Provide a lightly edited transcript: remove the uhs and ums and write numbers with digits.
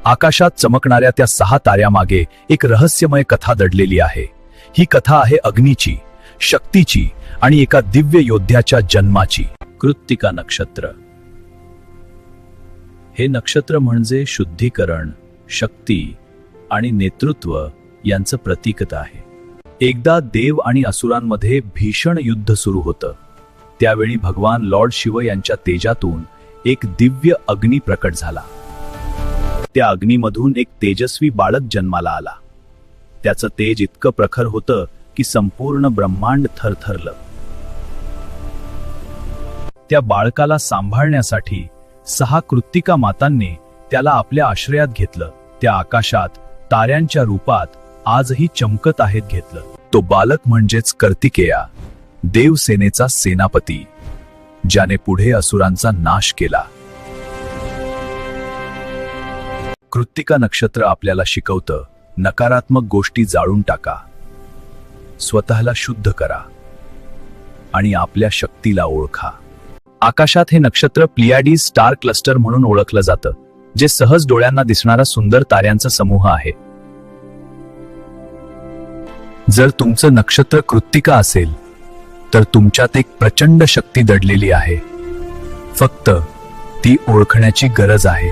आकाशात चमकणाऱ्या त्या 6 ताऱ्यामागे एक रहस्यमय कथा दडलेली आहे. ही कथा आहे अग्नीची, शक्तीची आणि एका दिव्य योद्ध्याच्या जन्माची. कृत्तिका नक्षत्र. हे नक्षत्र म्हणजे शुद्धीकरण, शक्ती आणि नेतृत्व यांचं प्रतीक आहे. एकदा देव आणि असुरांमध्ये भीषण युद्ध सुरू होतं. त्यावेळी भगवान लॉर्ड शिव यांच्या तेजातून एक दिव्य अग्नी प्रकट झाला. त्या अग्नीमधून एक तेजस्वी बालक जन्माला आला. त्याचं तेज इतकं प्रखर होतं की संपूर्ण ब्रह्मांड थरथरलं. त्या बाळकाला सांभाळण्यासाठी 6 कृत्तिका मातांनी त्याला आपल्या आश्रयात घेतलं. त्या आकाशात ताऱ्यांच्या रूपात आजही चमकत आहेत घेतलं. तो बालक म्हणजेच कार्तिकेया, देवसेनेचा सेनापती, ज्याने पुढे असुरांचा नाश केला. कृत्तिका नक्षत्र आपल्याला शिकवतं, नकारात्मक गोष्टी जाळून टाका, स्वतःला शुद्ध करा आणि आपल्या शक्तीला ओळखा. आकाशात हे नक्षत्र प्लियाडीज स्टार क्लस्टर म्हणून ओळखलं जातं, जे सहज डोळ्यांना दिसणारा सुंदर ताऱ्यांचा समूह आहे. जर तुमचं नक्षत्र कृत्तिका असेल तर तुमच्यात एक प्रचंड शक्ती दडलेली आहे. फक्त ती ओळखण्याची गरज आहे.